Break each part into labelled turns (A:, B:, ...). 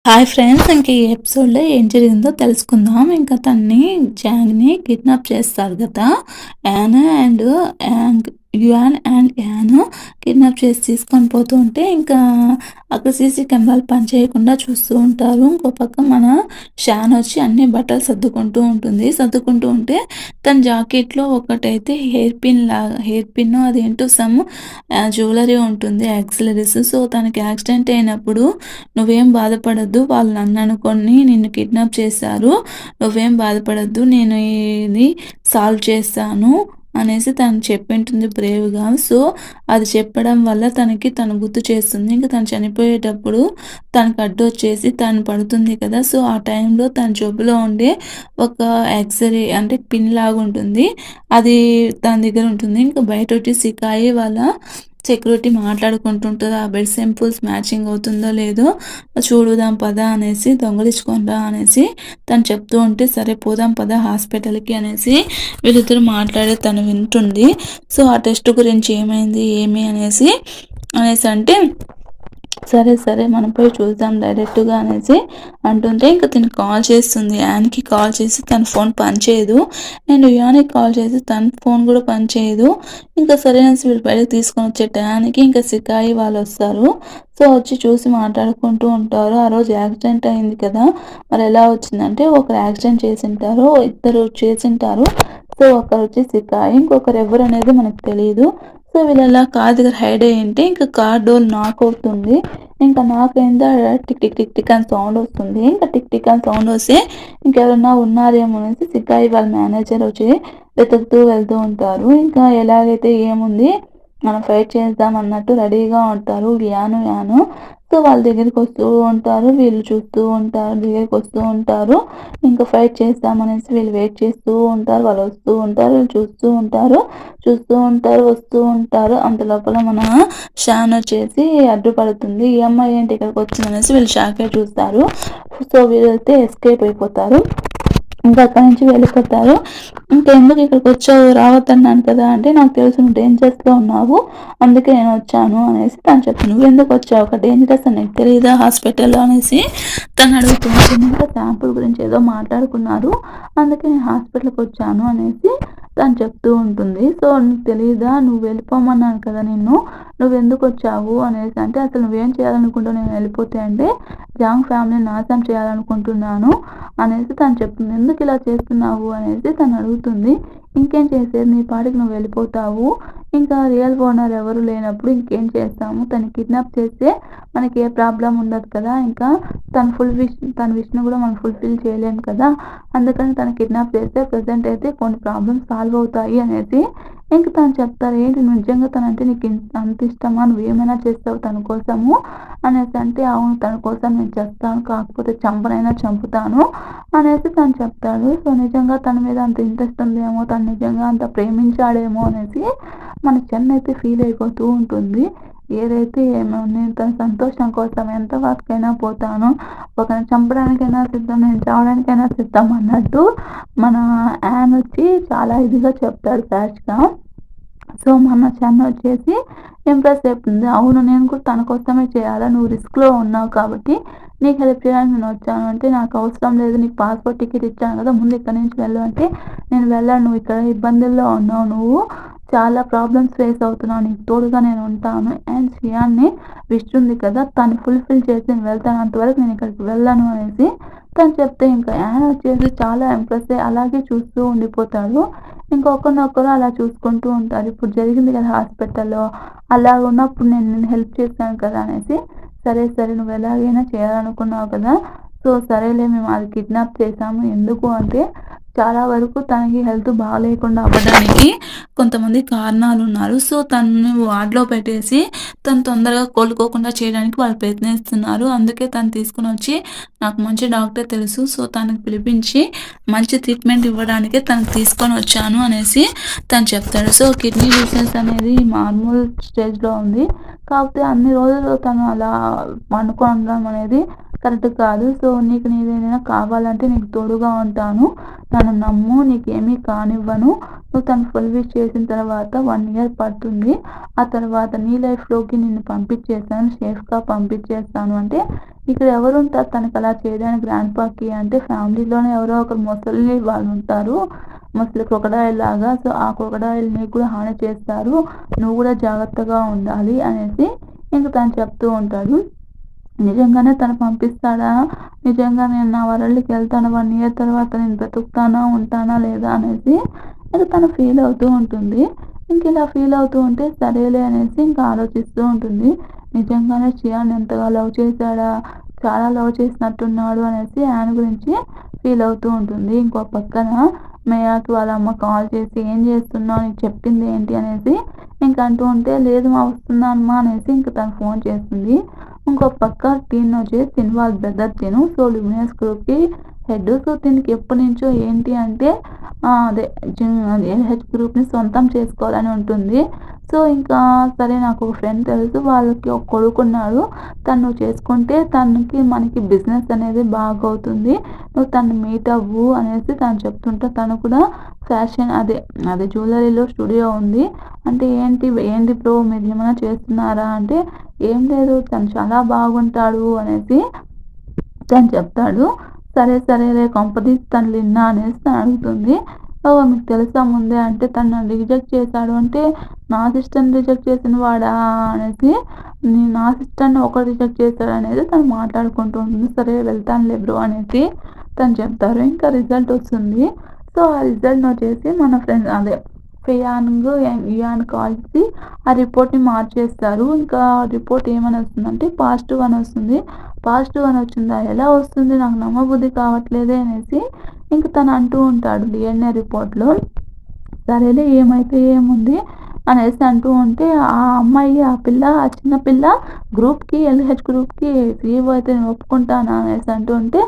A: Hi friends! ఇంక ఈ ఎపిసోడ్‌లో ఏం జరిగిందో తెలుసుకుందాం. ఇంకా జాంగ్‌ని కిడ్నాప్ చేస్తారు గదా! యాన్ అండ్ యాన్ కిడ్నాప్ చేసి తీసుకొని పోతూ ఉంటే, ఇంకా అక్కడ సీసీ కెమెరాలు పనిచేయకుండా చూస్తూ ఉంటారు. ఇంకో పక్క మన షాన్ వచ్చి అన్ని బట్టలు సర్దుకుంటూ ఉంటుంది. సర్దుకుంటూ ఉంటే తన జాకెట్‌లో ఒకటైతే హెయిర్ పిన్ అదేంటో జ్యువెలరీ ఉంటుంది, యాక్సెసరీస్. సో, తనకి యాక్సిడెంట్ అయినప్పుడు "నువ్వేం బాధపడొద్దు. వాళ్ళు నన్ననుకోని నిన్ను కిడ్నాప్ చేశారు. నువ్వేం బాధపడొద్దు. నేను ఇది సాల్వ్ చేస్తాను" అనేసి తను చెప్పింటుంది బ్రేవ్‌గా. సో, అది చెప్పడం వల్ల తను గుర్తు చేస్తుంది. ఇంక తను చనిపోయేటప్పుడు తనకు అడ్డొచ్చేసి తను పడుతుంది కదా! సో, ఆ టైంలో తన జేబులో ఉండే ఒక అంటే పిన్ లాగుంటుంది. అది తన దగ్గర ఉంటుంది. ఇంక బయటొచ్చి సికాయి వాళ్ళ సెక్యూరిటీ మాట్లాడుకుంటుంటారు. ఆ బెడ్ సింపుల్స్ మ్యాచింగ్ అవుతుందో లేదో చూడుదాం పద అనేసి, దొంగిలించుకొని రా అనేసి తను చెప్తూ ఉంటే, సరే పోదాం పద హాస్పిటల్‌కి అనేసి వీళ్ళిద్దరూ మాట్లాడేది తను వింటుంది. సో, ఆ టెస్ట్ గురించి ఏమైంది, ఏమి అనేసి సరే, సరే మనం పోయి చూద్దాం డైరెక్ట్‌గా అనేసి అంటుంటే, ఇంక తిను కాల్ చేస్తుంది. యాన్‌కి కాల్ చేసి తన ఫోన్ పనిచేయదు. అండ్ యాన్‌కి కాల్ చేసి తన ఫోన్ కూడా పనిచేయదు. ఇంకా సరే అనేసి వీళ్ళు బయటకి తీసుకొని వచ్చే టయానికి ఇంకా సికాయి వాళ్ళొస్తారు. సో, వచ్చి చూసి మాట్లాడుకుంటూ ఉంటారు. ఆ రోజు యాక్సిడెంట్ అయింది కదా! మరి ఎలా వచ్చిందంటే, ఒకరు యాక్సిడెంట్ చేసుంటారు. ఇద్దరు చేసుంటారు. సో, ఒకరొచ్చి సికాయి, ఇంకొకరు ఎవరనేది మనకు తెలీదు. సో, వీళ్ళలా కార్ దగ్గర హైడ్ అయ్యుంటే ఇంక కార్ డోర్ నాక్ అవుతుంది. ఇంకా నాక్ అయిందా టిక్ టిక్ టిక్ టిక్ అని సౌండ్ వస్తుంది. ఇంకా టిక్ టిక్ అని సౌండ్ వస్తే ఇంకెవరన్నా ఉన్నారేమో అనేసి సికాయి వాళ్ళ మేనేజర్ వచ్చి వెతుకుతూ వెళ్తూ ఉంటారు. ఇంకా ఎలాగైతే ఏముంది మనం ఫైట్ చేద్దాం అన్నట్టు రెడీగా ఉంటారు యాను. సో, వాళ్ళ దగ్గరికొస్తూ ఉంటారు. వీళ్ళు చూస్తూ ఉంటారు. దగ్గరికొస్తూ ఉంటారు. ఇంకా ఫైట్ చేద్దామనేసి వీళ్ళు వెయిట్ చేస్తూ ఉంటారు. వాళ్ళు వస్తూ ఉంటారు. వీళ్ళు వస్తూ ఉంటారు. అంత లోపల మన షాన్ వచ్చేసి అడ్డుపడుతుంది. ఈ అమ్మాయి ఏంటి ఇక్కడికొచ్చిందనేసి వీళ్ళు షాక్ అయ్యి చూస్తారు. సో, వీళ్ళైతే ఎస్కేప్ అయిపోతారు. ఇంకా అక్కడి నుంచి వెళ్ళిపోతారు. "ఇంకెందుకు ఇక్కడికొచ్చావు? రావద్దన్నాను కదా!" అంటే, "నాకు తెలుసు నువ్వు డేంజరస్‌లో ఉన్నావు. అందుకే నేనొచ్చాను" అనేసి తను చెప్తుంది. "నువ్వెందుకొచ్చావు? అక్కడ డేంజరస్ అని నీకు తెలీదా హాస్పిటల్‌లో" అనేసి తను అడుగుతుంది. "ఇంకా శాంపుల్ గురించి ఏదో మాట్లాడుకున్నారు. అందుకే నేను హాస్పిటల్‌కొచ్చాను" అనేసి తను చెప్తూ ఉంటుంది. "సో, నీకు తెలీదా? నువ్వు వెళ్ళిపోమన్నాను కదా నిన్ను. నువ్వెందుకొచ్చావు" అనేసి అంటే, "అసలు నువ్వేం చేయాలనుకుంటావు నేను వెళ్ళిపోతే" అంటే, "జాంగ్ ఫ్యామిలీని నాశనం చేయాలనుకుంటున్నాను" అనేసి తను చెప్తుంది. "ఎందుకిలా చేస్తున్నావు" అనేసి తను అడుగుతుంది. "ఇంకేం చేసేది, నీ పాటికి నువ్వు వెళ్ళిపోతావు. ఇంకా రియల్ ఓనర్ ఎవరు లేనప్పుడు ఇంకేం చేస్తాము. తను కిడ్నాప్ చేస్తే మనకి ఏ ప్రాబ్లమ్ ఉండదు కదా! ఇంకా తన విష్‌ని కూడా మనం ఫుల్‌ఫిల్ చేయలేము కదా! అందుకని తను కిడ్నాప్ చేస్తే ప్రెజెంట్ అయితే కొన్ని ప్రాబ్లమ్స్ సాల్వ్ అవుతాయి" అనేసి ఇంక తను చెప్తారు. "ఏంటి నిజంగా తనంటే నీకు అంత ఇష్టమా? నువ్వేమైనా చేస్తావు తన కోసము" అనేసి అంటే, "అవును తన కోసం నేను చేస్తాను. కాకపోతే చంపనైనా చంపుతాను" అనేసి తను చెప్తాడు. సో, నిజంగా తన మీద అంత ఇంట్రెస్ట్ ఉందేమో, తను నిజంగా అంత ప్రేమించాడేమో అనేసి మన చెన్నైతే ఫీల్ అయిపోతూ ఉంటుంది. ఏదైతే ఏమో నేను తన సంతోషం కోసం ఎంత వరకైనా పోతాను. ఒకరిని చంపడానికైనా సిద్ధం, నేను చావడానికైనా సిద్ధం అన్నట్టు మన యాన్ వచ్చి చాలా ఇదిగా చెప్తాడు ర్యాష్‌గా. సో, మన చెన్న వచ్చేసి ఇంప్రెస్ అయిపోతుంది. "అవును నేను కూడా తన కోసమే చేయాలా? నువ్వు రిస్క్‌లో ఉన్నావు కాబట్టి నీకు హెల్ప్ చేయడానికి నేనొచ్చాను" అంటే, "నాకు అవసరం లేదు. నీకు పాస్‌పోర్ట్ టికెట్ ఇచ్చాను కదా! ముందు ఇక్కడి నుంచి వెళ్ళు" అంటే, "నేను వెళ్ళను. నువ్వు ఇక్కడ ఇబ్బందుల్లో ఉన్నావు. నువ్వు చాలా ప్రాబ్లమ్స్ ఫేస్ అవుతున్నావు. నీకు తోడుగా నేను ఉంటాను. అండ్ షియాన్‌ని విష్ ఉంది కదా! తను ఫుల్‌ఫిల్ చేసి నేను వెళ్తాను. అంతవరకు నేను ఇక్కడికి వెళ్ళను" అనేసి తను చెప్తే ఇంకా యాన్ వచ్చేసి చాలా ఇంప్రెస్ అయ్యి అలాగే చూస్తూ ఉండిపోతాడు. ఇంకొకరినొకరు అలా చూసుకుంటూ ఉంటారు. ఇప్పుడు జరిగింది కదా హాస్పిటల్‌లో, అలాగున్నప్పుడు నేను నిన్ను హెల్ప్ చేశాను కదా అనేసి, "సరే, సరే నువ్వు ఎలాగైనా చేయాలనుకున్నావు కదా! సో, సరేలే మేము అది కిడ్నాప్ చేశాము. ఎందుకు అంటే, చాలా వరకు తనకి హెల్త్ బాలేకుండా అవ్వడానికి కొంతమంది కారణాలున్నారు. సో, తనని వార్డ్‌లో పెట్టేసి తను తొందరగా కోలుకోకుండా చేయడానికి వాళ్ళు ప్రయత్నిస్తున్నారు. అందుకే తను తీసుకొనొచ్చి నాకు మంచి డాక్టర్ తెలుసు. సో, తనకి పిలిపించి మంచి ట్రీట్మెంట్ ఇవ్వడానికే తనకి తీసుకొనొచ్చాను" అనేసి తను చెప్తాడు. సో, కిడ్నీ డిసీజ్ అనేది మామూలు స్టేజ్‌లో ఉంది. కాకపోతే అన్ని రోజులు తను అలా పండుకోవడం అనేది కరెక్ట్ కాదు. సో, నీకు నేనేదైనా కావాలంటే నీకు తోడుగా ఉంటాను. నన్ను నమ్ము. నీకేమీ కానివ్వను. నువ్వు తను ఫుల్ విష్ చేసిన తర్వాత 1 ఇయర్ పడుతుంది. ఆ తర్వాత నీ లైఫ్‌లోకి నిన్ను పంపించేస్తాను. సేఫ్‌గా పంపించేస్తాను అంటే, ఇక్కడ ఎవరుంటారు తనకలా చేయడానికి గ్రాండ్‌పాకి అంటే ఫ్యామిలీలోనే ఎవరో ఒకరు ముసలి వాళ్ళుంటారు. ముసలి క్రొకడైల్ లాగా. సో, ఆ క్రొకడైల్ నీకు కూడా హాని చేస్తారు. నువ్వు కూడా జాగ్రత్తగా ఉండాలి అనేసి ఇంక తను చెప్తూ ఉంటాడు. నిజంగానే తను పంపిస్తాడా? నిజంగా నేను నా వరల్డ్‌కెళ్తాను 1 ఇయర్ తర్వాత నేను బ్రతుకుతానా? ఉంటానా? లేదా? అనేసి ఇంక తను ఫీల్ అవుతూ ఉంటుంది. ఇంకిలా ఫీల్ అవుతూ ఉంటే సరేలే అనేసి ఇంకా ఆలోచిస్తూ ఉంటుంది. నిజంగానే చియాన్ ఎంతగా లవ్ చేశాడా? చాలా లవ్ చేసినట్టున్నాడు అనేసి యాన్ గురించి ఫీల్ అవుతూ ఉంటుంది. ఇంకో పక్కన మేయాకి వాళ్ళ అమ్మ కాల్ చేసి "ఏం చేస్తున్నావు? నీకు చెప్పింది ఏంటి?" అనేసి ఇంక అంటూ ఉంటే "లేదు మా వస్తున్నానమ్మా" అనేసి ఇంక తను ఫోన్ చేస్తుంది. ఇంకో పక్క టిన్ వచ్చేసి తిన్ వాళ్ళ బ్రదర్ తిను. సో, లూమినస్ గ్రూప్‌కి హెడ్. సో, తినకి ఎప్పటినుంచో ఏంటి అంటే అదే అది ఎల్‌హెచ్ గ్రూప్‌ని సొంతం చేసుకోవాలని ఉంటుంది. సో, ఇంకా సరే నాకొక ఫ్రెండ్ తెలుసు. వాళ్ళకి ఒక కొడుకున్నాడు. తను నువ్వు చేసుకుంటే తనకి మనకి బిజినెస్ అనేది బాగవుతుంది. నువ్వు తనని మీట్ అవ్వు అనేసి తను చెప్తుంటే తను కూడా ఫ్యాషన్ అదే జ్యువెల్లరీలో స్టూడియో ఉంది. అంటే ఏంటి బ్రో మీరేమైనా చేస్తున్నారా? అంటే ఏం లేదు తను చాలా బాగుంటాడు అనేసి తను చెప్తాడు. సరేలే కొంపదీసి తను లిన్నా అనేసి తను అడుగుతుంది. ఓహ్! మీకు తెలుసా ముందే అంటే తను నన్ను రిజెక్ట్ చేశాడు అంటే నా సిస్టర్‌ని రిజెక్ట్ చేసిన వాడా అనేసి నా సిస్టర్‌ని ఒకడు రిజెక్ట్ చేశాడనేది తను మాట్లాడుకుంటూ ఉంటుంది. సరే వెళ్తానులే బ్రో అనేసి తను చెప్తారు. ఇంకా రిజల్ట్ వస్తుంది. సో, ఆ రిజల్ట్‌ని వచ్చేసి మన ఫ్రెండ్ అదే ఫియాంగ్, ఇయాన్ కలిసి ఆ రిపోర్ట్‌ని మార్చేస్తారు. ఇంకా రిపోర్ట్ ఏమని వస్తుందంటే పాజిటివ్ అని వస్తుంది. పాజిటివ్ అని వచ్చిందా? ఎలా వస్తుంది? నాకు నమ్మబుద్ధి కావట్లేదే అనేసి ఇంక తను అంటూ ఉంటాడు డీఎన్ఏ రిపోర్ట్‌లో. సరేలే ఏమైతే ఏముంది అనేసి అంటూ ఉంటే ఆ చిన్న పిల్ల గ్రూప్‌కి ఎల్‌హెచ్ గ్రూప్‌కి సీఈఓ అయితే నేను ఒప్పుకుంటాను అనేసి అంటూ ఉంటే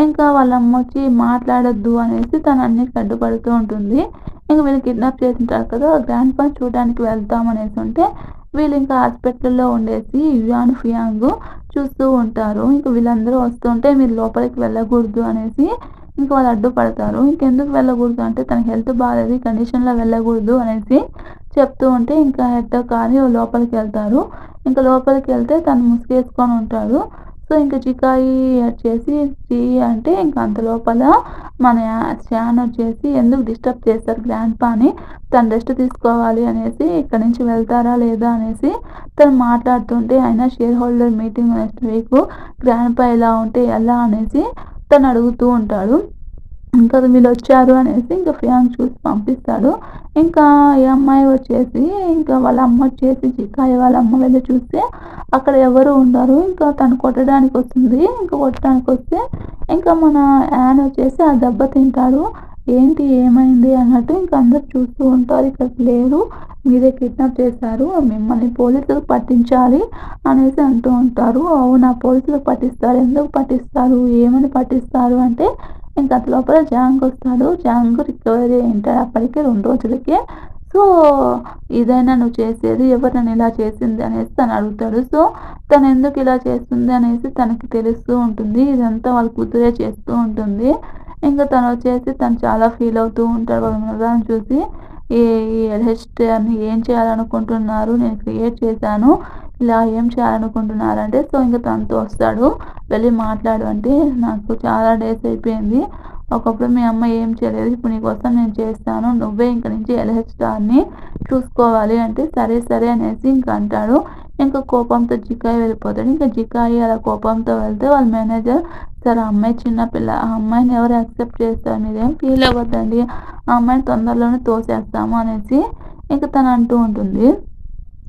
A: ఇంకా వాళ్ళ అమ్మొచ్చి మాట్లాడొద్దు అనేసి తను అన్నిటికి అడ్డుపడుతూ ఉంటుంది. ఇంక వీళ్ళు కిడ్నాప్ చేసింటారు కదా! గ్రాండ్‌పాని చూడడానికి వెళ్దాం అనేసి ఉంటే వీళ్ళు ఇంకా హాస్పిటల్‌లో ఉండేసి యుయాన్, ఫియాంగ్ చూస్తూ ఉంటారు. ఇంక వీళ్ళందరూ వస్తుంటే మీరు లోపలికి వెళ్ళకూడదు అనేసి ఇంక వాళ్ళు అడ్డుపడతారు. ఇంకెందుకు వెళ్ళకూడదు అంటే తన హెల్త్ బాలేదు. ఈ కండిషన్‌లో వెళ్ళకూడదు అనేసి చెప్తూ ఉంటే ఇంకా హెడ్ కానీ లోపలికెళ్తారు. ఇంక లోపలికెళ్తే తను ముసుగేసుకొని ఉంటాడు. సో, ఇంక చికాయి వచ్చేసి ఛీ అంటే ఇంక అంత లోపల మన శాన్ వచ్చేసి ఎందుకు డిస్టర్బ్ చేస్తారు గ్రాండ్‌పాని తను రెస్ట్ తీసుకోవాలి అనేసి ఇక్కడి నుంచి వెళ్తారా లేదా అనేసి తను మాట్లాడుతుంటే అయినా shareholder meeting next week grandpa ఇలా ఉంటే ఎలా అనేసి తను అడుగుతూ ఉంటాడు. ఇంకా వీళ్ళొచ్చారు అనేసి ఇంకా ఫియాన్ చూసి పంపిస్తాడు. ఇంకా ఈ అమ్మాయి వచ్చేసి ఇంకా వాళ్ళ అమ్మ వచ్చేసి చికాయ వాళ్ళ అమ్మ వెళ్ళి చూస్తే అక్కడ ఎవరు ఉండరు. ఇంకా తను కొట్టడానికొస్తుంది. ఇంకా కొట్టడానికొస్తే ఇంకా మన యాన్ వచ్చేసి ఆ దెబ్బ తింటాడు. ఏంటి ఏమైంది అన్నట్టు ఇంక అందరూ చూస్తూ ఉంటారు. ఇక్కడ లేరు. మీరే కిడ్నాప్ చేశారు. మిమ్మల్ని పోలీసులకు పట్టించాలి అనేసి అంటూ ఉంటారు. అవునా పోలీసులకు పట్టిస్తారు. ఎందుకు పట్టిస్తారు? ఏమని పట్టిస్తారు అంటే ఇంక అంతలోపల జాంగ్ వస్తాడు. జాంగ్ రికవరీ అయ్యుంటాడు అప్పటికే 2 రోజులకే. సో, ఇదేనా నువ్వు చేసేది? ఎవరు నన్ను ఇలా చేసింది అనేసి తను అడుగుతాడు. సో, తను ఎందుకు ఇలా చేస్తుంది అనేసి తనకి తెలుస్తూ ఉంటుంది. ఇదంతా వాళ్ళ కూతురే చేస్తూ ఉంటుంది. ఇంక తను చాలా ఫీల్ అవుతూ ఉంటాడు వాళ్ళ మదర్‌ని చూసి. ఈ ఈ ఎల్‌హెచ్‌ని ఏం చేయాలనుకుంటున్నారు? నేను క్రియేట్ చేశాను. ఇలా ఏం చేయాలనుకుంటున్నారంటే సో, ఇంక తనతో వస్తాడు. వెళ్ళి మాట్లాడు అంటే నాకు చాలా డేస్ అయిపోయింది. ఒకప్పుడు మీ అమ్మ ఏం చేయలేదు. ఇప్పుడు నీకోసం నేను చేస్తాను. నువ్వే ఇంక నుంచి ఎల్‌హెచ్ స్టార్‌ని చూసుకోవాలి అంటే సరే అనేసి ఇంక అంటాడు. ఇంక కోపంతో జికాయి వెళ్ళిపోతాడు. ఇంక జికాయి అలా కోపంతో వెళ్తే వాళ్ళ మేనేజర్ సార్ ఆ అమ్మాయి చిన్న పిల్ల. ఆ అమ్మాయిని ఎవరు యాక్సెప్ట్ చేస్తారు? మీరేం ఫీల్ అవ్వద్దండి. ఆ అమ్మాయిని తొందరలోనే తోసేస్తాము అనేసి ఇంక తను అంటూ ఉంటుంది.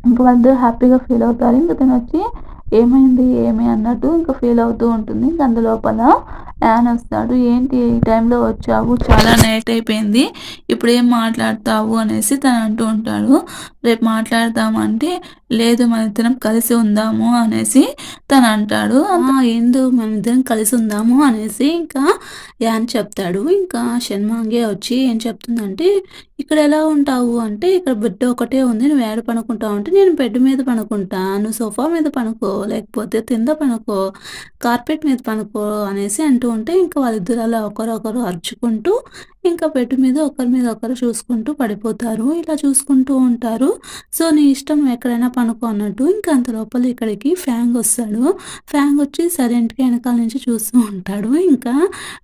A: ఇంక వాళ్ళిద్దరూ హ్యాపీగా ఫీల్ అవుతారు. ఇంక తనొచ్చి ఏమైంది? ఏమి అన్నట్టు ఇంక ఫీల్ అవుతూ ఉంటుంది. ఇంక అందులోపల యాన్ వస్తాడు. ఏంటి ఈ టైంలో వచ్చావు? చాలా నైట్ అయిపోయింది. ఇప్పుడేం మాట్లాడతావు? అనేసి తను అంటూ ఉంటాడు. రేపు మాట్లాడదామంటే లేదు మనిద్దరం కలిసి ఉందాము అనేసి తను అంటాడు. ఏందో మనిద్దరం కలిసి ఉందాము అనేసి ఇంకా యాన్ చెప్తాడు. ఇంకా షణ్మాంగే వచ్చి ఏం చెప్తుందంటే ఇక్కడ ఎలా ఉంటావు అంటే ఇక్కడ బెడ్ ఒకటే ఉంది. నువ్వు ఏడ పనుకుంటావు అంటే నేను బెడ్ మీద పనుకుంటా. నువ్వు సోఫా మీద పనుకో లేకపోతే కింద పనుకో కార్పెట్ మీద పనుకో అనేసి అంటూ ఉంటే ఇంకా వాళ్ళిద్దరు అలా ఒకరొకరు అరుచుకుంటూ ఇంకా బెడ్ మీద ఒకరు చూసుకుంటూ పడిపోతారు. ఇలా చూసుకుంటూ ఉంటారు. సో, నీ ఇష్టం నువ్వు ఎక్కడైనా పనుకో అన్నట్టు. ఇంకా అంత లోపల ఇక్కడికి ఫ్యాంగ్ వస్తాడు. ఫ్యాంగ్ వచ్చి సైలెంట్‌గా ఎనకాల నుంచి చూస్తూ ఉంటాడు. ఇంకా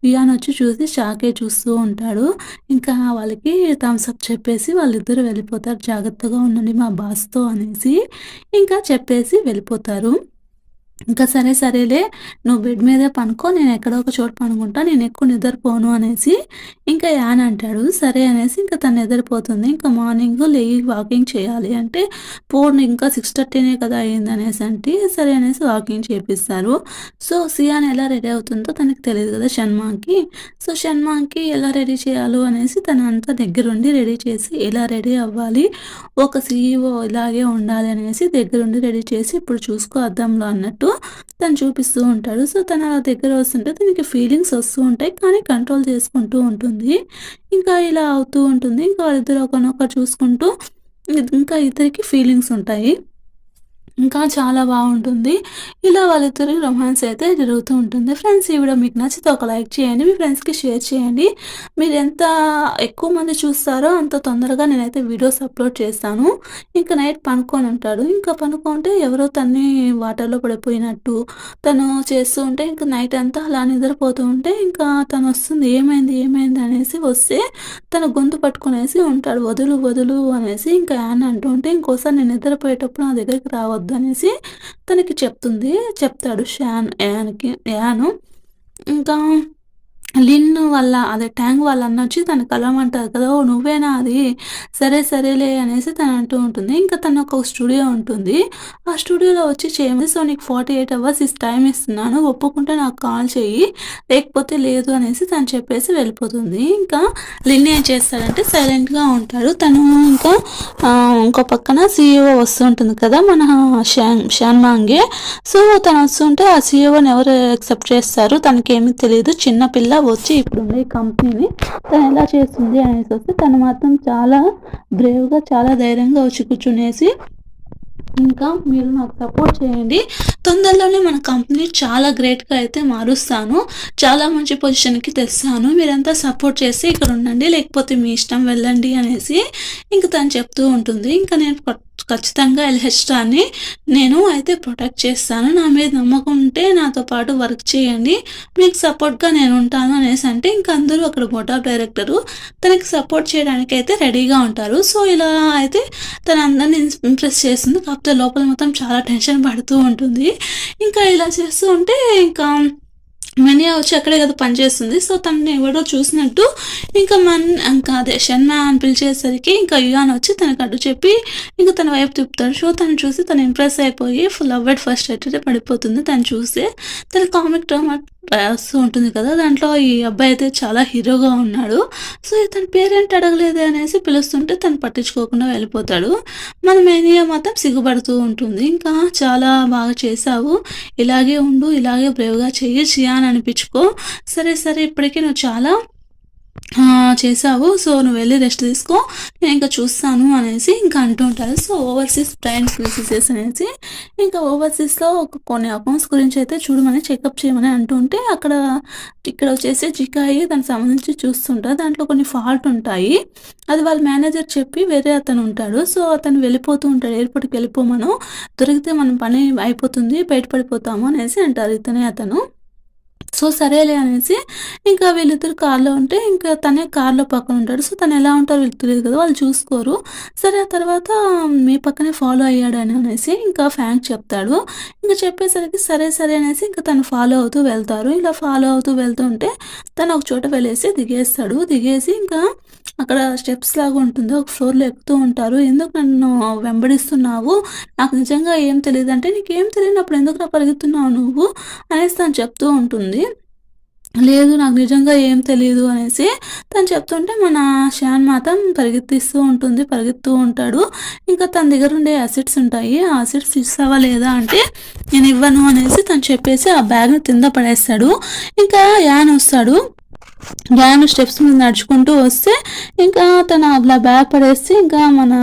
A: వియాన్ వచ్చి చూసి షాక్ అయ్యి చూస్తూ ఉంటాడు. ఇంకా వాళ్ళకి థమ్స్ అప్ చెప్పేసి వాళ్ళిద్దరూ వెళ్ళిపోతారు. జాగ్రత్తగా ఉండండి మా బాస్‌తో అనేసి ఇంకా చెప్పేసి వెళ్ళిపోతారు. ఇంకా సరేలే నువ్వు బెడ్ మీదే పనుకో, నేను ఎక్కడో ఒక చోట పనుకుంటా, నేను ఎక్కువ నిద్రపోను అనేసి ఇంకా యాన్ అంటాడు. సరే అనేసి ఇంకా తను నిద్రపోతుంది. ఇంకా మార్నింగ్ లేగి వాకింగ్ చేయాలి అంటే పోను ఇంకా 6:30 కదా అయిందనేసి అంటే సరే అనేసి వాకింగ్ చేపిస్తారు. సో సియాన్ ఎలా రెడీ అవుతుందో తనకి తెలియదు కదా షణ్మాకి. సో షణ్మాకి ఎలా రెడీ చేయాలో అనేసి తనంతా దగ్గరుండి రెడీ చేసి ఎలా రెడీ అవ్వాలి, ఒక సీఈఓ ఇలాగే ఉండాలి అనేసి దగ్గరుండి రెడీ చేసి ఇప్పుడు చూసుకో అద్దంలో అన్నట్టు తను చూపిస్తూ ఉంటాడు. సో తను అలా దగ్గర వస్తుంటే తనకి ఫీలింగ్స్ వస్తూ ఉంటాయి, కానీ కంట్రోల్ చేసుకుంటూ ఉంటుంది. ఇంకా ఇలా అవుతూ ఉంటుంది. ఇంకా వాళ్ళిద్దరు ఒకరినొకరు చూసుకుంటూ ఇంకా ఇద్దరికి ఫీలింగ్స్ ఉంటాయి. ఇంకా చాలా బాగుంటుంది. ఇలా వాళ్ళిద్దరి రొమాన్స్ అయితే జరుగుతూ ఉంటుంది. ఫ్రెండ్స్ ఈ వీడియో మీకు నచ్చితే ఒక లైక్ చేయండి, మీ ఫ్రెండ్స్‌కి షేర్ చేయండి. మీరు ఎంత ఎక్కువ మంది చూస్తారో అంత తొందరగా నేనైతే వీడియోస్ అప్లోడ్ చేస్తాను. ఇంకా నైట్ పనుకొని ఉంటాడు. ఇంకా పనుకుంటే ఎవరో తన్ని వాటర్‌లో పడిపోయినట్టు తను చేస్తూ ఉంటే ఇంకా నైట్ అంతా అలా నిద్రపోతూ ఉంటే ఇంకా తను వస్తుంది. ఏమైంది అనేసి వస్తే తన గొంతు పట్టుకునేసి ఉంటాడు. వదులు అనేసి ఇంకా యాన్ అంటూ ఉంటే ఇంకోసారి నేను నిద్రపోయేటప్పుడు నా దగ్గరికి రావద్దు అనేసి తనకి చెప్తాడు యాను. ఇంకా లిన్ వాళ్ళ అదే ట్యాంగ్ వాళ్ళ అన్న వచ్చి తను కలవమంటారు కదా, ఓ నువ్వేనా అది, సరేలే అనేసి తను అంటూ ఉంటుంది. ఇంకా తను ఒక స్టూడియో ఉంటుంది. ఆ స్టూడియోలో వచ్చి చేయమని, సో నీకు 48 hours టైం ఇస్తున్నాను, ఒప్పుకుంటే నాకు కాల్ చెయ్యి, లేకపోతే లేదు అనేసి తను చెప్పేసి వెళ్ళిపోతుంది. ఇంకా లిన్ ఏం చేస్తాడంటే సైలెంట్గా ఉంటాడు. తను ఇంకా ఇంకో పక్కన సీఈఓ వస్తుంటుంది కదా మన షాన్మాంగే. సో తను వస్తుంటే ఆ సీఈఓని ఎవరు యాక్సెప్ట్ చేస్తారు, తనకేమీ తెలియదు, చిన్నపిల్ల వచ్చి ఇప్పుడున్న ఈ కంపెనీని తను ఎలా చేస్తుంది అనేసి వస్తే తను మాత్రం చాలా బ్రేవ్గా చాలా ధైర్యంగా వచ్చి కూర్చునేసి ఇంకా మీరు నాకు సపోర్ట్ చేయండి, తొందరలోనే మన కంపెనీ చాలా గ్రేట్గా అయితే మారుస్తాను, చాలా మంచి పొజిషన్కి తెస్తాను, మీరంతా సపోర్ట్ చేసి ఇక్కడ ఉండండి, లేకపోతే మీ ఇష్టం వెళ్ళండి అనేసి ఇంక తను చెప్తూ ఉంటుంది. ఇంకా నేను ఖచ్చితంగా ఎల్హెచ్టాన్ని నేను అయితే ప్రొటెక్ట్ చేస్తాను, నా మీద నమ్మకం ఉంటే నాతో పాటు వర్క్ చేయండి, మీకు సపోర్ట్గా నేను ఉంటాను అనేసి అంటే ఇంకా అందరూ అక్కడ బోర్డ్ ఆఫ్ డైరెక్టరు తనకి సపోర్ట్ చేయడానికి అయితే రెడీగా ఉంటారు. సో ఇలా అయితే తన అందరిని ఇంప్రెస్ చేస్తుంది. కాకపోతే లోపల మొత్తం చాలా టెన్షన్ పడుతూ ఉంటుంది. ఇంకా ఇలా చేస్తూ ఉంటే ఇంకా మనీ వచ్చి అక్కడే కదా పనిచేస్తుంది. సో తనని ఎవడో చూసినట్టు ఇంకా అదే షణ్మా అని పిలిచేసరికి ఇంకా యుయాన్ వచ్చి తనకు అడ్డు చెప్పి ఇంకా తన వైపు తిప్పుతాడు. సో తను చూసి తను ఇంప్రెస్ అయిపోయి లవ్ ఎట్ ఫస్ట్ అయితే పడిపోతుంది. తను చూస్తే తన కామిక్ డ్రామా రాస్తూ ఉంటుంది కదా, దాంట్లో ఈ అబ్బాయి అయితే చాలా హీరోగా ఉన్నాడు. సో తన పేరెంట్ అడగలేదే అనేసి పిలుస్తుంటే తను పట్టించుకోకుండా వెళ్ళిపోతాడు. మన మేనియా మాత్రం సిగ్గుపడుతూ ఉంటుంది. ఇంకా చాలా బాగా చేసావు, ఇలాగే ఉండు, ఇలాగే బ్రేవ్గా చెయ్యి చియాన్ అనిపించుకో, సరే ఇప్పటికీ నువ్వు చాలా చేసావు, సో నువ్వు వెళ్ళి రెస్ట్ తీసుకో, నేను ఇంకా చూస్తాను అనేసి ఇంకా అంటూ ఉంటారు. సో ఓవర్సీస్ ట్రైన్ క్రిసిసెస్ అనేసి ఇంకా ఓవర్సీస్లో కొన్ని అకౌంట్స్ గురించి అయితే చూడమని చెకప్ చేయమని అంటూ ఉంటే ఇక్కడ వచ్చేసి జికాయి దానికి సంబంధించి చూస్తుంటారు. దాంట్లో కొన్ని ఫాల్ట్ ఉంటాయి, అది వాళ్ళ మేనేజర్ చెప్పి వేరే అతను ఉంటాడు. సో అతను వెళ్ళిపోతూ ఉంటాడు, ఎయిర్పోర్ట్కి వెళ్ళిపోమను, దొరికితే మన పని అయిపోతుంది, బయటపడిపోతాము అనేసి అంటారు అతను. సో సరేలే అనేసి ఇంకా వీళ్ళిద్దరు కార్లో ఉంటే ఇంకా తనే కార్లో పక్కన ఉంటాడు. సో తను ఎలా ఉంటారో వీళ్ళకి తెలియదు కదా, వాళ్ళు చూసుకోరు. సరే ఆ తర్వాత మీ పక్కనే ఫాలో అయ్యాడు అనేసి ఇంకా ఫ్యాంక్ చెప్తాడు. ఇంకా చెప్పేసరికి సరే అనేసి ఇంకా తను ఫాలో అవుతూ వెళ్తారు. ఇలా ఫాలో అవుతూ వెళ్తుంటే తను ఒక చోట వెళ్ళేసి దిగేసి ఇంకా అక్కడ స్టెప్స్ లాగా ఉంటుంది, ఒక ఫ్లోర్లో ఎక్కుతూ ఉంటారు. ఎందుకు నన్ను వెంబడిస్తున్నావు, నాకు నిజంగా ఏం తెలియదు అంటే, నీకేం తెలియనప్పుడు ఎందుకు నా పరిగెత్తున్నావు నువ్వు అనేసి తను చెప్తూ ఉంటుంది. లేదు నాకు నిజంగా ఏం తెలియదు అనేసి తను చెప్తుంటే మన షాన్ మాత్రం పరిగెత్తూ ఉంటాడు. ఇంకా తన దగ్గర ఉండే అసెట్స్ ఉంటాయి, ఆ అసెట్స్ ఇస్తావా లేదా అంటే నేను ఇవ్వను అనేసి తను చెప్పేసి ఆ బ్యాగ్ని కింద పడేస్తాడు. ఇంకా యాన్ వస్తాడు, యాన్ స్టెప్స్ మీద నడుచుకుంటూ వస్తే ఇంకా తను అలా బ్యాగ్ పడేసి ఇంకా మన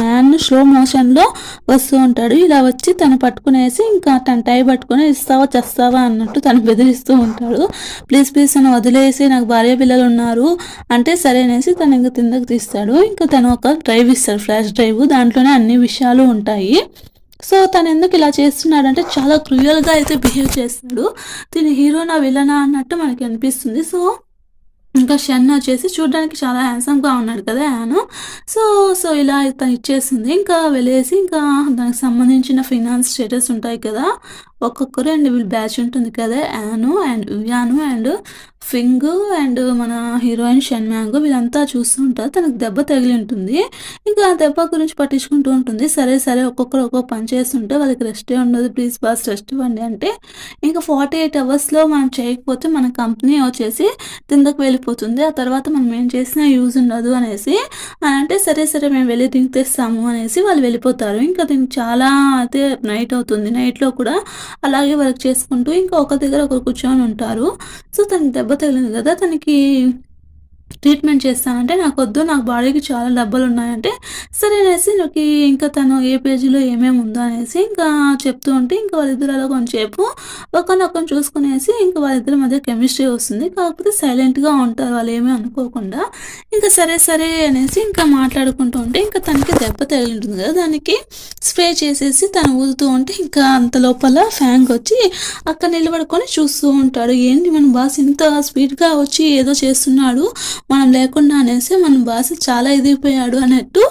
A: యాన్ స్లో మోషన్లో వస్తూ ఉంటాడు. ఇలా వచ్చి తను పట్టుకునేసి ఇంకా తను టై పట్టుకుని ఇస్తావా చేస్తావా అన్నట్టు తను బెదిరిస్తూ ఉంటాడు. ప్లీజ్ తను వదిలేసి నాకు భార్య పిల్లలు ఉన్నారు అంటే సరే అనేసి తను ఇంకా కిందకి తీస్తాడు. ఇంకా తను ఒక డ్రైవ్ ఇస్తాడు, ఫ్లాష్ డ్రైవ్, దాంట్లోనే అన్ని విషయాలు ఉంటాయి. సో తనెందుకు ఇలా చేస్తున్నాడంటే చాలా క్రూయల్‌గా అయితే బిహేవ్ చేస్తాడు. తిను హీరోనా, విలనా అన్నట్టు మనకి అనిపిస్తుంది. సో ఇంకా షన్ వచ్చేసి చూడ్డానికి చాలా హ్యాండ్సమ్‌గా ఉన్నాడు కదా! యాను. సో, ఇలా తను ఇచ్చేసింది. ఇంకా వెళ్ళేసి ఇంకా దానికి సంబంధించిన ఫినాన్స్ స్టేటస్ ఉంటాయి కదా! ఒక్కొక్కరు అండ్ వీళ్ళ బ్యాచ్ ఉంటుంది కదా! యాను అండ్ ఉయాను అండ్ ఫింగు అండ్ మన హీరోయిన్ షన్ మ్యాంగో వీళ్ళంతా చూస్తూ ఉంటారు. తనకు దెబ్బ తగిలి ఉంటుంది. ఇంకా ఆ దెబ్బ గురించి పట్టించుకుంటూ ఉంటుంది. సరే ఒక్కొక్కరు ఒక్కొక్క పని చేస్తుంటే వాళ్ళకి రెస్టే ఉండదు. ప్లీజ్ బాస్ రెస్ట్ ఇవ్వండి అంటే, ఇంకా 48 అవర్స్‌లో మనం చేయకపోతే మన కంపెనీ వచ్చేసి కిందకి వెళ్ళిపోతుంది. ఆ తర్వాత మనం ఏం చేసినా యూజ్ ఉండదు అనేసి అంటే, సరే మేము వెళ్లి డ్రింక్ తెస్తాము అనేసి వాళ్ళు వెళ్ళిపోతారు. ఇంకా దీనికి చాలా అయితే నైట్ అవుతుంది. నైట్‌లో కూడా అలాగే వర్క్ చేసుకుంటూ ఇంకా ఒకరి దగ్గర ఒకరు కూర్చొని ఉంటారు. సో, తనకి దెబ్బ తగిలింది కదా! తనకి ట్రీట్మెంట్ చేస్తానంటే, నాకొద్దు నాకు బాడీకి చాలా డబ్బులున్నాయంటే, సరే అనేసి నాకి ఇంకా తను ఏ పేజీలో ఏమేమి ఉందో అనేసి ఇంకా చెప్తూ ఉంటే, ఇంకా వాళ్ళిద్దరు అలా కొంచెంసేపు ఒకరినొకరిని చూసుకునేసి ఇంకా వాళ్ళిద్దరి మధ్య కెమిస్ట్రీ వస్తుంది. కాకపోతే సైలెంట్‌గా ఉంటారు వాళ్ళేమీ అనుకోకుండా. ఇంకా సరే అనేసి ఇంకా మాట్లాడుకుంటూ ఉంటే, ఇంకా తనకి దెబ్బ తగిలింటుంది కదా! దానికి స్ప్రే చేసేసి తను ఊదుతూ ఉంటే, ఇంకా అంత లోపల ఫ్యాంగ్ వచ్చి అక్కడ నిలబడుకొని చూస్తూ ఉంటాడు. ఏంటి మన బాస్ ఇంత స్పీడ్‌గా వచ్చి ఏదో చేస్తున్నాడు. మనం లేకుండా అనేసి మన బాస్ చాలా ఎదిగిపోయాడు అన్నట్టు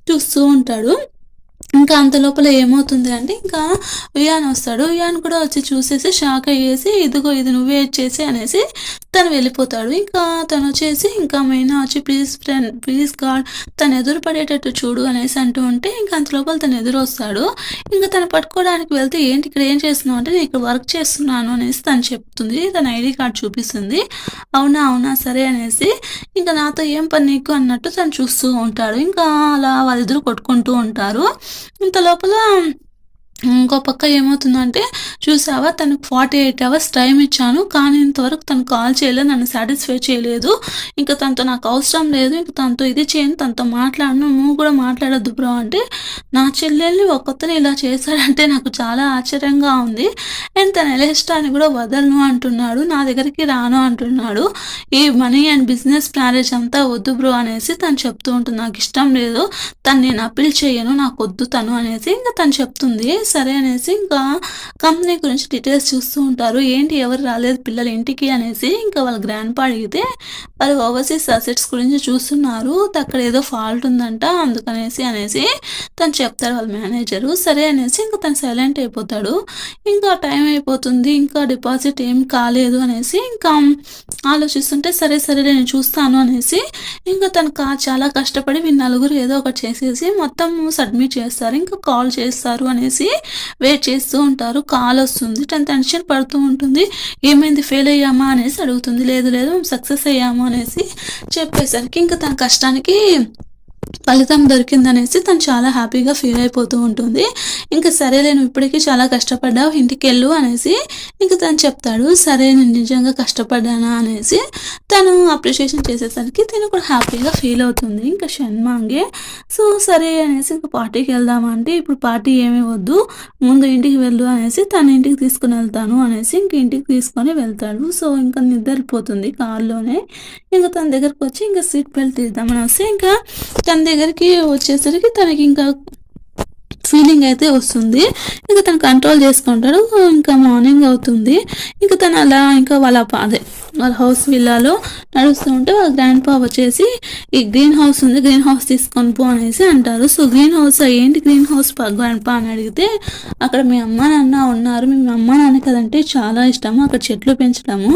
A: చూస్తూ ఉంటాడు. ఇంకా అంత లోపల ఏమవుతుంది అంటే, ఇంకా ఉయాన్ వస్తాడు. ఉయాన్ కూడా వచ్చి చూసేసి షాక్ అయ్యేసి, ఇదిగో ఇది నువ్వే ఇచ్చేసి అనేసి తను వెళ్ళిపోతాడు. ఇంకా తనొచ్చేసి ఇంకా మీనా వచ్చి ప్లీజ్ ఫ్రెండ్, ప్లీజ్ గాడ్ తను ఎదురు పడేటట్టు చూడు అనేసి అంటూ ఉంటే, ఇంకా అంత లోపల తను ఎదురొస్తాడు. ఇంకా తను పట్టుకోవడానికి వెళ్తే, ఏంటి ఇక్కడ ఏం చేస్తున్నావు అంటే, నేను ఇక్కడ వర్క్ చేస్తున్నాను అనేసి తను చెప్తుంది. తన ఐడీ కార్డ్ చూపిస్తుంది. అవునా సరే అనేసి, ఇంకా నాతో ఏం పని నీకు అన్నట్టు తను చూస్తూ ఉంటాడు. ఇంకా అలా వాళ్ళిద్దరూ కొట్టుకుంటూ ఉంటారు. ఇంత లోపల ఇంకో పక్క ఏమవుతుందంటే, చూసావా తనకు 48 అవర్స్ టైమ్ ఇచ్చాను. కానీ ఇంతవరకు తను కాల్ చేయలేదు. నన్ను సాటిస్ఫై చేయలేదు. ఇంక తనతో నాకు అవసరం లేదు. ఇంక తనతో ఇది చేయను. తనతో మాట్లాడను. నువ్వు కూడా మాట్లాడొద్దు బ్రో అంటే, నా చెల్లెల్ని ఒకతను ఇలా చేశాడంటే నాకు చాలా ఆశ్చర్యంగా ఉంది. అండ్ తన ఎలిస్టాని కూడా వదలను అంటున్నాడు. నా దగ్గరికి రాను అంటున్నాడు. ఈ మనీ అండ్ బిజినెస్ మ్యారేజ్ అంతా వద్దు బ్రో అనేసి తను చెప్తూ ఉంటుంది. నాకు ఇష్టం లేదు. తను నేను అప్పీల్ చేయను. నాకొద్దు తను అనేసి ఇంక తను చెప్తుంది. సరే అనేసి ఇంకా కంపెనీ గురించి డీటెయిల్స్ చూస్తూ ఉంటారు. ఏంటి ఎవరు రాలేదు పిల్లల ఇంటికి అనేసి ఇంకా వాళ్ళ గ్రాండ్ పా అడిగితే, వాళ్ళు ఓవర్సీస్ అసెట్స్ గురించి చూస్తున్నారు. అక్కడ ఏదో ఫాల్ట్ ఉందంట అనేసి తను చెప్తాడు వాళ్ళ మేనేజరు. సరే అనేసి ఇంకా తను సైలెంట్ అయిపోతాడు. ఇంకా టైం అయిపోతుంది. ఇంకా డిపాజిట్ ఏం కాలేదు అనేసి ఇంకా ఆలోచిస్తుంటే, సరే నేను చూస్తాను అనేసి ఇంకా తను చాలా కష్టపడి వీళ్ళు నలుగురు ఏదో ఒకటి చేసేసి మొత్తం సబ్మిట్ చేస్తారు. ఇంకా కాల్ చేస్తారు అనేసి వెయిట్ చేస్తూ ఉంటారు. కాల్ వస్తుంది. తను టెన్షన్ పడుతూ ఉంటుంది. ఏమైంది ఫెయిల్ అయ్యామా అనేసి అడుగుతుంది. లేదు మేము సక్సెస్ అయ్యాము అనేసి చెప్పేసరికి ఇంకా తన కష్టానికి ఫలితం దొరికిందనేసి తను చాలా హ్యాపీగా ఫీల్ అయిపోతూ ఉంటుంది. ఇంకా సరేలే నువ్వు ఇప్పటికీ చాలా కష్టపడ్డావు ఇంటికెళ్ళు అనేసి ఇంక తను చెప్తాడు. సరే నేను నిజంగా కష్టపడ్డానా అనేసి తను అప్రిషియేషన్ చేసేసరికి తను కూడా హ్యాపీగా ఫీల్ అవుతుంది. ఇంకా షణ్మాంగే సో సరే అనేసి ఇంక పార్టీకి వెళ్దామా అంటే, ఇప్పుడు పార్టీ ఏమీ వద్దు ముందు ఇంటికి వెళ్ళు అనేసి తన ఇంటికి తీసుకుని వెళ్తాను అనేసి ఇంక ఇంటికి తీసుకొని వెళ్తాడు. సో ఇంకా నిద్రపోతుంది కార్లోనే. ఇంక తన దగ్గరకు వచ్చి ఇంకా సీట్ బెల్ట్ తీద్దామని వస్తే ఇంకా తన దగ్గరికి వచ్చేసరికి తనకి ఇంకా ఫీలింగ్ అయితే వస్తుంది. ఇంకా తను కంట్రోల్ చేసుకుంటాడు. ఇంకా మార్నింగ్ అవుతుంది. ఇంకా తను అలా ఇంకా వాళ్ళ హౌస్ విల్లాలో నడుస్తూ ఉంటే వాళ్ళ గ్రాండ్ పా వచ్చేసి, ఈ గ్రీన్ హౌస్ ఉంది, గ్రీన్ హౌస్ తీసుకొని పో అనేసి అంటారు. సో గ్రీన్ హౌస్ ఏంటి గ్రీన్ హౌస్ గ్రాండ్ పా అని అడిగితే, అక్కడ మీ అమ్మ నాన్న ఉన్నారు, మీ అమ్మ నాన్న కదంటే చాలా ఇష్టము, అక్కడ చెట్లు పెంచడము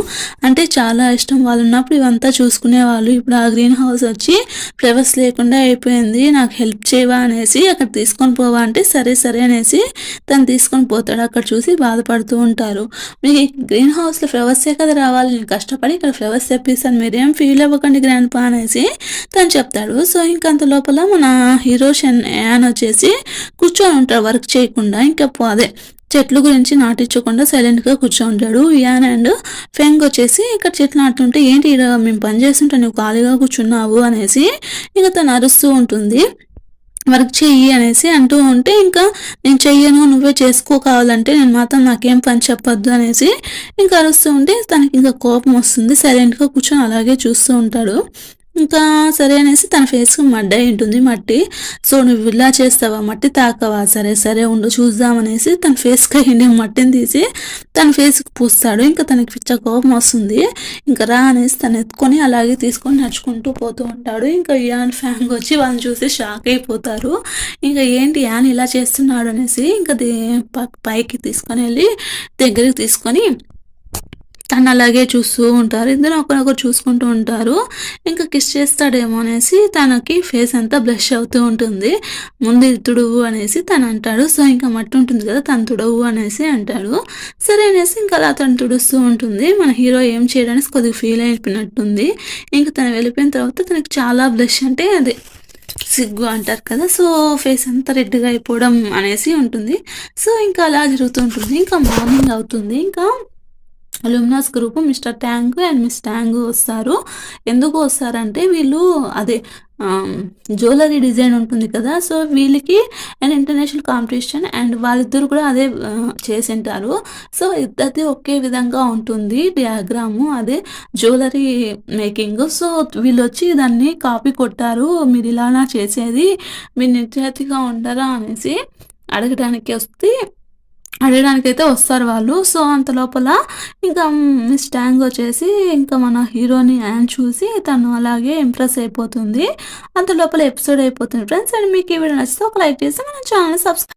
A: అంటే చాలా ఇష్టం, వాళ్ళు ఉన్నప్పుడు ఇవంతా చూసుకునేవాళ్ళు, ఇప్పుడు ఆ గ్రీన్ హౌస్ వచ్చి ఫ్లవర్స్ లేకుండా అయిపోయింది, నాకు హెల్ప్ చేయవా అనేసి అక్కడ తీసుకొని పోవా అంటే, సరే అనేసి తను తీసుకొని పోతాడు. అక్కడ చూసి బాధపడుతూ ఉంటారు. మీకు గ్రీన్ హౌస్లో ఫ్లవర్సే కదా రావాలి, నేను కష్టపడి ఇక్కడ ఫ్లవర్స్ తెప్పిస్తాను, మీరేం ఫీల్ అవ్వకండి గ్రాండ్ పా అనేసి తను చెప్తాడు. సో ఇంకంత లోపల మన హీరో యాన్ వచ్చేసి కూర్చొని ఉంటాడు వర్క్ చేయకుండా. ఇంకా అదే చెట్లు గురించి నాటించకుండా సైలెంట్గా కూర్చోంటాడు. యాన్ అండ్ ఫెంగ్ వచ్చేసి ఇక్కడ చెట్లు నాటుతుంటే, ఏంటి ఇక్కడ మేము పని చేస్తుంటే నువ్వు ఖాళీగా కూర్చున్నావు అనేసి ఇంకా తను అరుస్తూ ఉంటుంది. వర్క్ చెయ్యి అనేసి అంటూ ఉంటే, ఇంకా నేను చెయ్యను నువ్వే చేసుకో కావాలంటే, నేను మాత్రం నాకేం పని చెప్పొద్దు అనేసి ఇంకా అరుస్తూ ఉంటే తనకి ఇంకా కోపం వస్తుంది. సైలెంట్గా కూర్చొని అలాగే చూస్తూ ఉంటాడు. ఇంకా సరే అనేసి తన ఫేస్‌కి మడ్డయి ఉంటుంది మట్టి. సో, "నువ్వు ఇలా చేస్తావా? మట్టి తాకవా? సరే, సరే ఉండు చూద్దామనేసి" తన ఫేస్‌కి అయ్యిండే మట్టిని తీసి తన ఫేస్‌కి పూస్తాడు. ఇంకా తనకి పిచ్చ కోపమొస్తుంది. ఇంక రా అనేసి తను ఎత్తుకొని అలాగే తీసుకొని నడుచుకుంటూ పోతూ ఉంటాడు. ఇంకా ఇయాన్, ఫ్యాంగ్ వచ్చి వాళ్ళని చూసి షాక్ అయిపోతారు. ఇంక ఏంటి ఇయాన్ ఇలా చేస్తున్నాడు అనేసి ఇంక పైకి తీసుకొనెళ్ళి దగ్గరికి తీసుకొని తను అలాగే చూస్తూ ఉంటారు. ఇద్దరు ఒకరినొకరు చూసుకుంటూ ఉంటారు. ఇంకా కిస్ చేస్తాడేమో అనేసి తనకి ఫేస్ అంతా బ్లష్ అవుతూ ఉంటుంది. ముందు ఇది తుడువు అనేసి తను అంటాడు. సో, ఇంకా మట్టి ఉంటుంది కదా! తను తుడవు అనేసి అంటాడు. సరే అనేసి ఇంకా అలా తను తుడుస్తూ ఉంటుంది. మన హీరో ఏం చేయడనేసి కొద్దిగా ఫీల్ అయిపోయినట్టుంది. ఇంక తను వెళ్ళిపోయిన తర్వాత తనకి చాలా బ్లష్ అంటే అదే సిగ్గు అంటారు కదా! సో, ఫేస్ అంతా రెడ్‌గా అయిపోవడం అనేసి ఉంటుంది. సో, ఇంకా అలా జరుగుతూ ఉంటుంది. ఇంకా మార్నింగ్ అవుతుంది. ఇంకా luminous group mister Tang and miss Tang వస్తారు. ఎందుకు వస్తారంటే వీళ్ళు అదే జ్యువెలరీ డిజైన్ ఉంటుంది కదా! సో, వీళ్ళకి అండ్ ఇంటర్నేషనల్ కాంపిటీషన్ అండ్ వాళ్ళిద్దరూ కూడా అదే చేసుంటారు. సో, ఇద్దరిది ఒకే విధంగా ఉంటుంది డయాగ్రాము అదే జ్యువెలరీ మేకింగ్. సో, వీళ్ళొచ్చి దాన్ని కాపీ కొట్టారు. మీరు ఇలానా చేసేది? మీరు నిజాయితీగా ఉండరా? అనేసి అడగడానికైతే వస్తారు వాళ్ళు. సో, అంత లోపల ఇంకా మిస్ ట్యాంగ్ వచ్చేసి ఇంకా మన హీరోని యాన్ చూసి తను అలాగే ఇంప్రెస్ అయిపోతుంది. అంత లోపల ఎపిసోడ్ అయిపోతుంది ఫ్రెండ్స్. అండ్ మీకు ఈ వీడియో నచ్చితే ఒక లైక్ చేసి మన ఛానెల్‌ని సబ్స్క్రైబ్